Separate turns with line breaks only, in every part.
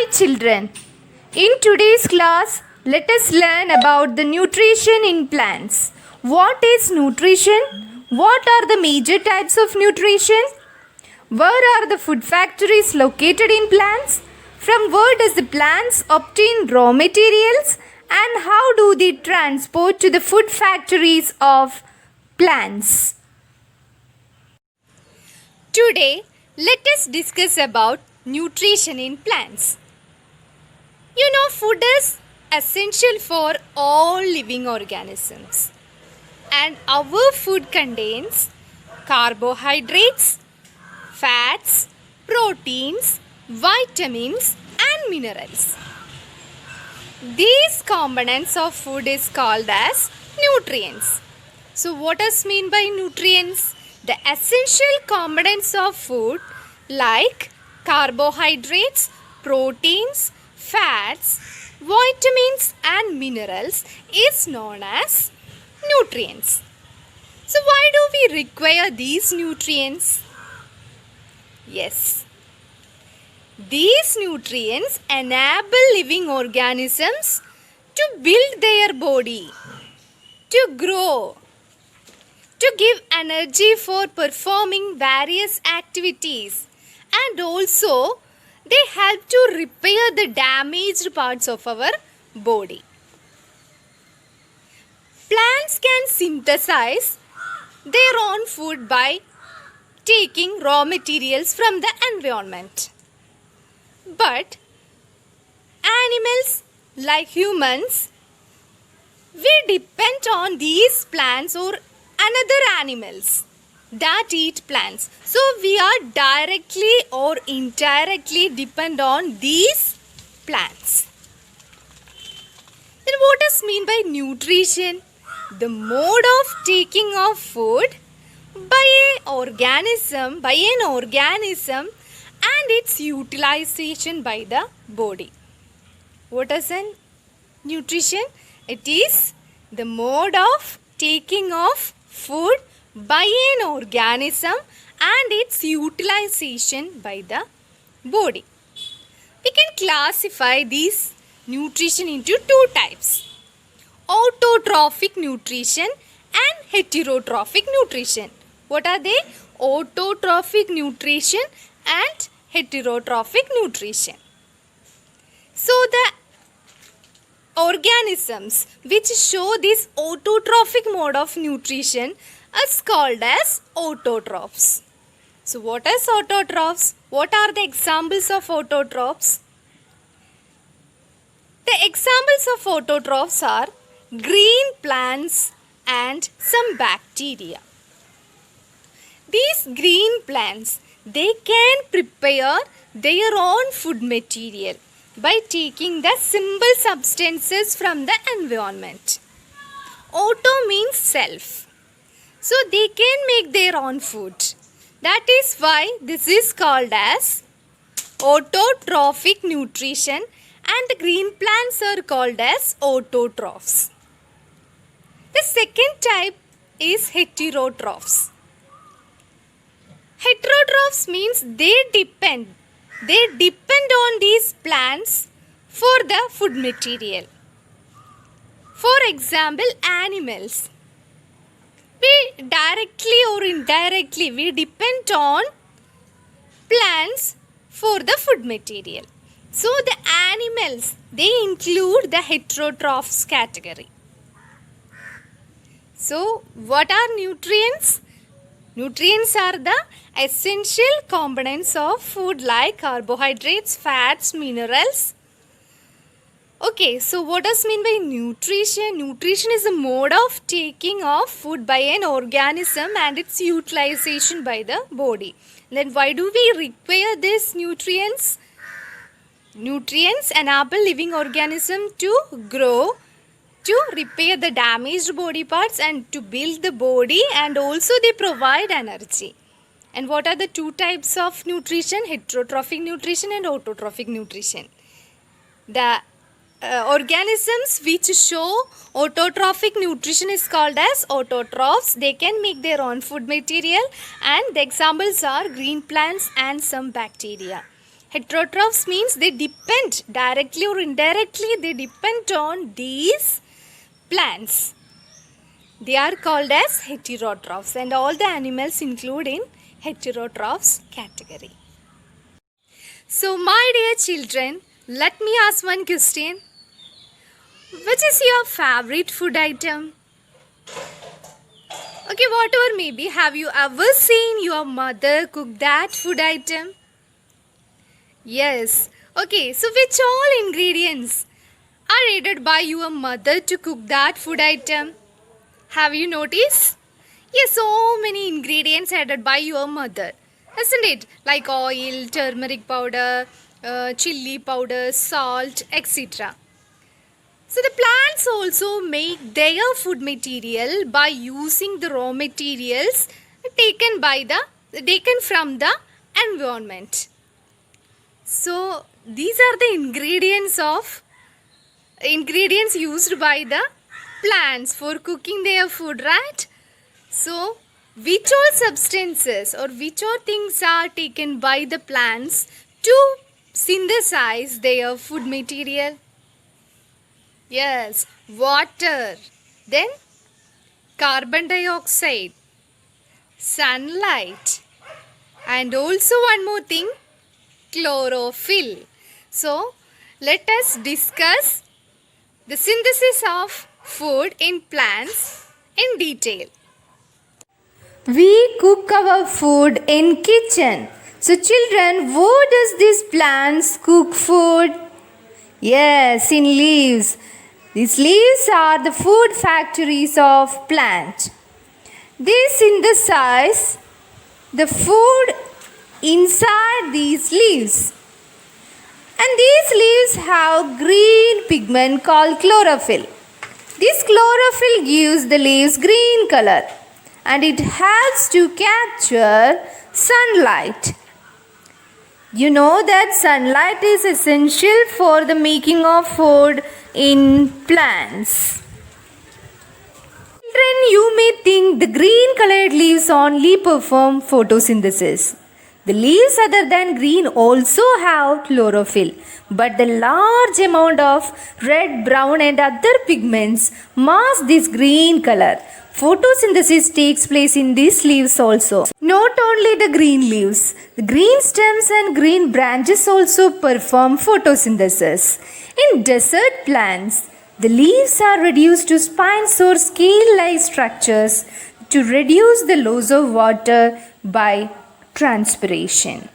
Hi children, in today's class, let us learn about the nutrition in plants. What is nutrition? What are the major types of nutrition? Where are the food factories located in plants? From where does the plants obtain raw materials? And how do they transport to the food factories of plants? Today, let us discuss about nutrition in plants. You know, food is essential for all living organisms. And our food contains carbohydrates, fats, proteins, vitamins and minerals. These components of food is called as nutrients. So what does mean by nutrients? The essential components of food like carbohydrates, proteins, fats, vitamins and minerals is known as nutrients. So why do we require these nutrients? Yes, these nutrients enable living organisms to build their body, to grow, to give energy for performing various activities, and also they help to repair the damaged parts of our body. Plants can synthesize their own food by taking raw materials from the environment. But animals like humans, we depend on these plants or another animals that eat plants. So we are directly or indirectly depend on these plants. Then what does mean by nutrition? The mode of taking of food by an organism and its utilization by the body. What is an nutrition? It is the mode of taking of food by an organism and its utilization by the body. We can classify these nutrition into two types: autotrophic nutrition and heterotrophic nutrition. What are they? Autotrophic nutrition and heterotrophic nutrition. So the organisms which show this autotrophic mode of nutrition is called as autotrophs. So what is autotrophs? What are the examples of autotrophs? The examples of autotrophs are green plants and some bacteria. These green plants, they can prepare their own food material by taking the simple substances from the environment. Auto means self. So they can make their own food. That is why this is called as autotrophic nutrition, and the green plants are called as autotrophs. The second type is heterotrophs. Heterotrophs means they depend on these plants for the food material. For example, animals. We directly or indirectly we depend on plants for the food material. So the animals, they include the heterotrophs category. So what are nutrients? Nutrients are the essential components of food like carbohydrates, fats, minerals. Okay, so what does mean by nutrition? Nutrition is a mode of taking of food by an organism and its utilization by the body. Then why do we require these nutrients? Nutrients enable living organism to grow, to repair the damaged body parts and to build the body, and also they provide energy. And what are the two types of nutrition? Heterotrophic nutrition and autotrophic nutrition. The organisms which show autotrophic nutrition is called as autotrophs. They can make their own food material, and the examples are green plants and some bacteria. Heterotrophs means they depend directly or indirectly, they depend on these plants. They are called as heterotrophs, and all the animals include in heterotrophs category. So my dear children, let me ask one question. Which is your favorite food item? Okay, whatever may be, have you ever seen your mother cook that food item? Yes. Okay, so which all ingredients are aided by your mother to cook that food item? Have you noticed? Yes, so many ingredients added by your mother, isn't it? Like oil, turmeric powder, chili powder, salt, etc. So the plants also make their food material by using the raw materials taken from the environment. So these are the ingredients used by the plants for cooking their food, right? So which all substances or which all things are taken by the plants to synthesize their food material? Yes, water, then carbon dioxide, sunlight, and also one more thing, chlorophyll. So let us discuss the synthesis of food in plants in detail. We cook our food in kitchen. So children, where does these plants cook food? Yes, in leaves. These leaves are the food factories of plant. They synthesize the food inside these leaves. And these leaves have green pigment called chlorophyll. This chlorophyll gives the leaves green color and it helps to capture sunlight. You know that sunlight is essential for the making of food in plants. Children, you may think the green colored leaves only perform photosynthesis. The leaves other than green also have chlorophyll, but the large amount of red, brown and other pigments mask this green color. Photosynthesis takes place in these leaves also. Not only the green leaves, the green stems and green branches also perform photosynthesis. In desert plants, the leaves are reduced to spines or scale-like structures to reduce the loss of water by transpiration.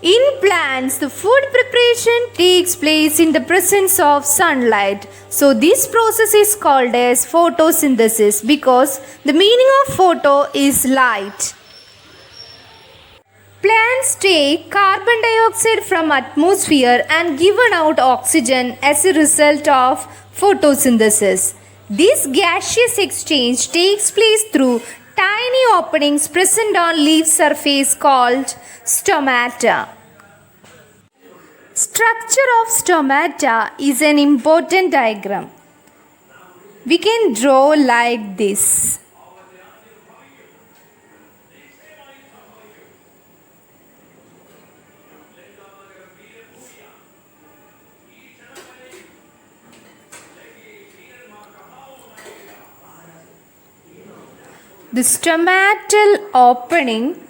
In plants, the food preparation takes place in the presence of sunlight. So this process is called as photosynthesis because the meaning of photo is light. Plants take carbon dioxide from atmosphere and given out oxygen as a result of photosynthesis. This gaseous exchange takes place through tiny openings present on leaf surface called stomata. Structure of stomata is an important diagram. We can draw like this. The stomatal opening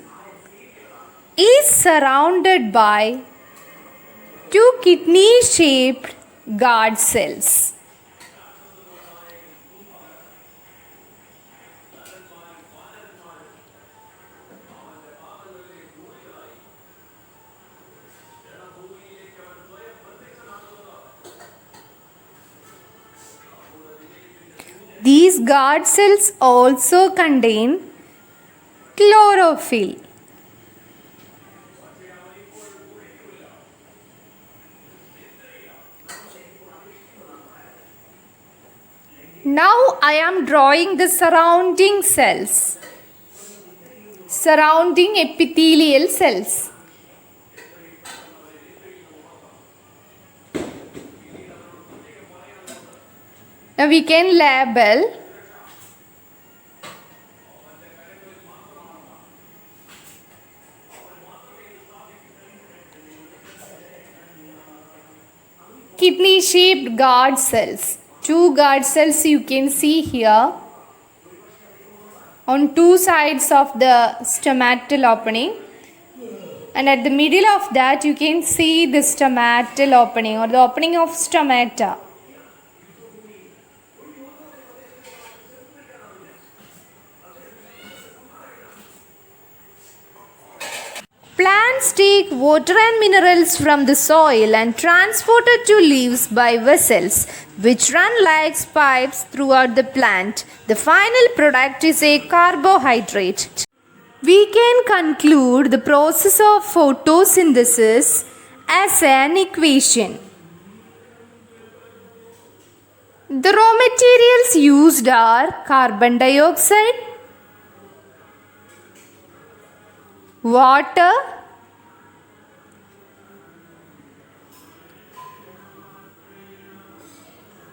is surrounded by two kidney-shaped guard cells. These guard cells also contain chlorophyll. Now I am drawing the surrounding cells, surrounding epithelial cells. Now we can label kidney shaped guard cells. Two guard cells you can see here on two sides of the stomatal opening, and at the middle of that you can see the stomatal opening or the opening of stomata. Plants take water and minerals from the soil and transport it to leaves by vessels which run like pipes throughout the plant. The final product is a carbohydrate. We can conclude the process of photosynthesis as an equation. The raw materials used are carbon dioxide, water,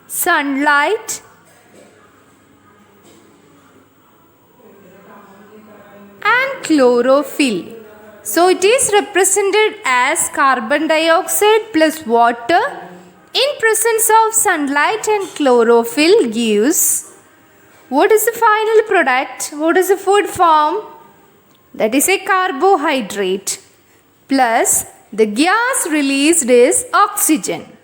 sunlight, and chlorophyll. So it is represented as carbon dioxide plus water in presence of sunlight and chlorophyll gives, what is the final product? What is the food form? That is a carbohydrate, plus the gas released is oxygen.